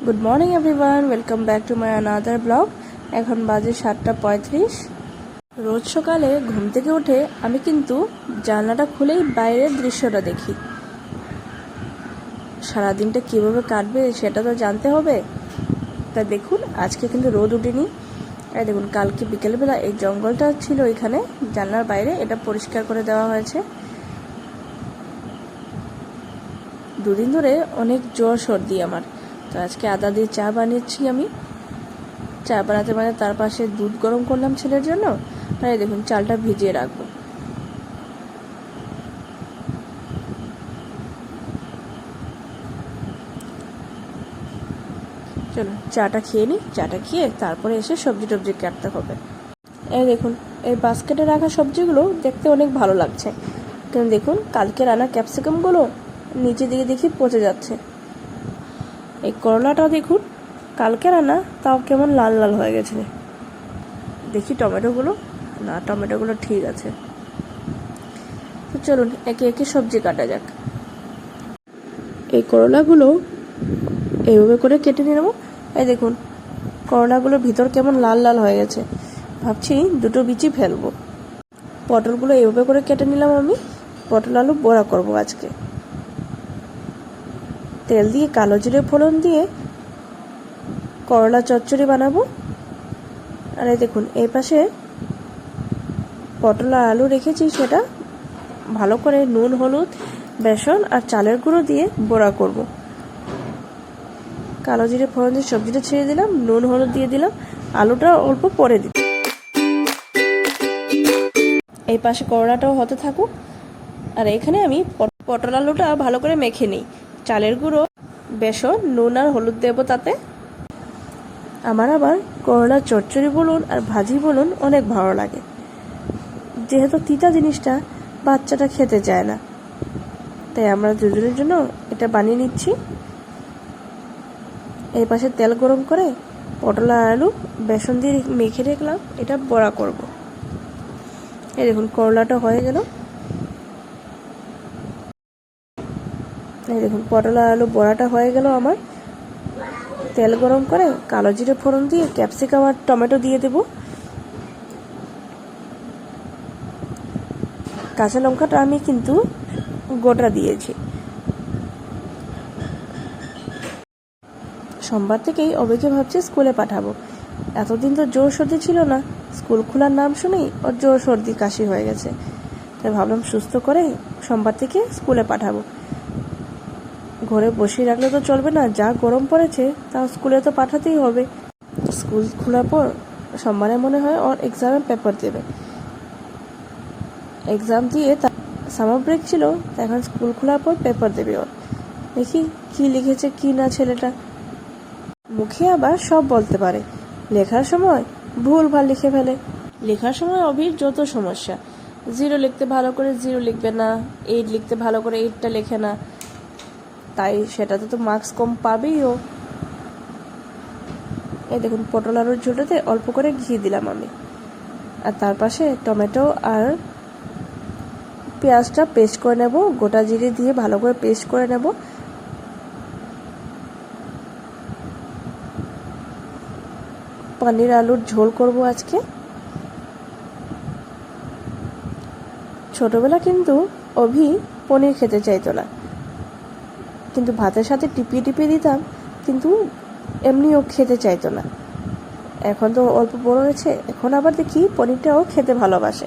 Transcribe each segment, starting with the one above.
Good morning everyone, welcome back to my another blog. এখন বাজে 7:35। রোজ সকালে ঘুম থেকে উঠে আমি কিন্তু জানলাটা খুলেই বাইরের দৃশ্যটা দেখি। সারাদিনটা কীভাবে কাটবে সেটা তো জানতে হবে। তা দেখুন, আজকে কিন্তু রোদ উঠেনি। আর দেখুন, কালকে বিকেলবেলা এই জঙ্গলটা ছিল এখানে জানলার বাইরে, এটা পরিষ্কার করে দেওয়া হয়েছে। দুদিন ধরে অনেক জ্বর সর্দি আমার, তো আজকে আদা দিয়ে চা বানিয়েছি আমি। চা বানাতে বানাতে তার পাশে দুধ গরম করলাম ছেলের জন্য। আর এই দেখুন, চালটা ভিজিয়ে রাখবো। চলো চাটা খেয়ে নিই, চাটা খেয়ে তারপরে এসে সবজি টবজি কাটতে হবে। এই দেখুন, এই বাস্কেটে রাখা সবজিগুলো দেখতে অনেক ভালো লাগছে, কিন্তু দেখুন কালকে রান্না ক্যাপসিকামগুলো নিচে দিকে দেখি পচে যাচ্ছে। এই করলাটাও দেখুন কালকে রান্না, তাও কেমন লাল লাল হয়ে গেছে। দেখি টমেটোগুলো, না টমেটোগুলো ঠিক আছে। তো চলুন একে একে সবজি কাটা যাক। এই করলাগুলো এইভাবে করে কেটে নিয়ে নেবো। এই দেখুন করলাগুলোর ভিতর কেমন লাল লাল হয়ে গেছে, ভাবছি দুটো বিচি ফেলবো। পটলগুলো এইভাবে করে কেটে নিলাম আমি। পটল আলু বড়া করব আজকে। তেল দিয়ে কালো জিরে ফোড়ন দিয়ে করলা চচ্চড়ি বানাবো। আর এই দেখুন, এই পাশে পটল আর আলু রেখেছি, সেটা ভালো করে নুন হলুদ বেসন আর চালের গুঁড়ো দিয়ে বড়া করব। কালো জিরে ফোড়ন দিয়ে সবজিটা ছেড়ে দিলাম, নুন হলুদ দিয়ে দিলাম, আলুটা অল্প পরে দিই। এই পাশে করলাটাও হতে থাকুক। আর এখানে আমি পটল আলুটা ভালো করে মেখে নিই। চালের গুঁড়ো বেসন নুন আর হলুদ দেবো তাতে। আমার আবার করলা চচ্চড়ি বলুন আর ভাজি বলুন অনেক ভালো লাগে, যেহেতু তিতা জিনিসটা বাচ্চাটা খেতে চায় না, তাই আমরা দুজনের জন্য এটা বানিয়ে নিচ্ছি। এই পাশে তেল গরম করে পটল আর আলু বেসন দিয়ে মেখে রাখলাম, এটা বড়া করব। এই দেখুন করলাটা হয়ে গেল। এই দেখুন পটল আর আলু বড়াটা হয়ে গেল আমার। তেল গরম করে কালো জিরে ফোড়ন দিয়ে ক্যাপসিকাম আর টমেটো দিয়ে দেব। কাঁচা লঙ্কাটা আমি কিন্তু গোটা দিয়েছি। সোমবার থেকেই অবিকে ভাবছি স্কুলে পাঠাবো। এতদিন তো জোর সর্দি ছিল না, স্কুল খোলার নাম শুনেই ওর জোর সর্দি কাশি হয়ে গেছে, তাই ভাবলাম সুস্থ করে সোমবার থেকে স্কুলে পাঠাবো। ঘরে বসিয়ে রাখলে তো চলবে না, যা গরম পড়েছে তাও স্কুলে তো পাঠাতেই হবে। স্কুল খোলার পর সোমবারে মনে হয় ওর এক্সামের পেপার দেবে। এক্সাম দিয়ে সামার ব্রেক ছিল, এখন স্কুল খোলার পর পেপার দেবে ওর। দেখি কি লিখেছে কি না ছেলেটা। মুখে আবার সব বলতে পারে, লেখার সময় ভুল ভাল লিখে ফেলে। লেখার সময় অভির যত সমস্যা, 0 লিখতে ভালো করে 0 লিখবে না, 8 লিখতে ভালো করে 8টা লেখে না, তাই সেটাতে তো মার্কস কম পাবেই ও। এই দেখুন পটল আলুর ঝোলটাতে অল্প করে ঘি দিলাম আমি, আর তার পাশে টমেটো আর পেঁয়াজটা পেস্ট করে নেব, গোটা জিরে দিয়ে ভালো করে পেস্ট করে নেব। পনির আলুর ঝোল করব আজকে। ছোটবেলা কিন্তু অভি পনির খেতে চাইতো না, কিন্তু ভাতের সাথে টিপিয়ে টিপিয়ে দিতাম, কিন্তু এমনি ও খেতে চাইতো না। এখন তো অল্প বড় হয়েছে, এখন আবার দেখি পনিরটাও খেতে ভালোবাসে।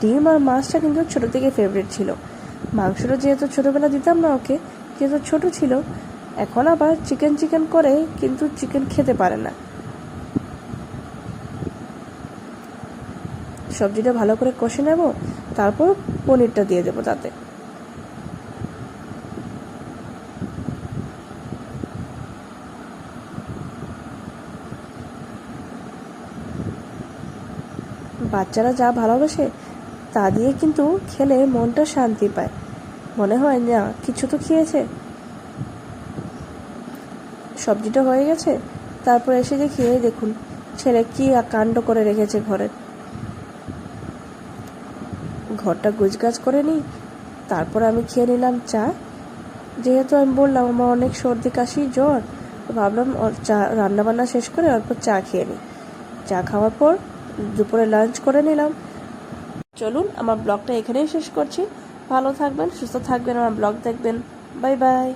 ডিম আর মাছটা কিন্তু ছোট থেকে ফেভারিট ছিল। মাংসটা যেহেতু ছোটবেলা দিতাম না ওকে, যেহেতু ছোট ছিল, এখন আবার চিকেন করে, কিন্তু চিকেন খেতে পারে না। সবজিটা ভালো করে কষে নেব, তারপর পনিরটা দিয়ে দেবো তাতে। বাচ্চারা যা ভালোবাসে তা দিয়ে কিন্তু খেলে মনটা শান্তি পায়, মনে হয় না কিছু তো খেয়েছে। সবজিটা হয়ে গেছে, তারপর এসে দেখি এই দেখুন ছেলে কি কাণ্ড করে রেখেছে ঘরের। ঘরটা গুছগাছ করে নিই, তারপর আমি খেয়ে নিলাম চা। যেহেতু আমি বললাম আমার অনেক সর্দি কাশি জ্বর, তো ভাবলাম চা রান্নাবান্না শেষ করে অল্প চা খেয়ে নিই। চা খাওয়ার পর দুপুরে লাঞ্চ করে নিলাম। চলুন আমার ব্লগটা এখানেই শেষ করছি। ভালো থাকবেন, সুস্থ থাকবেন, আমার ব্লগ দেখবেন। Bye bye.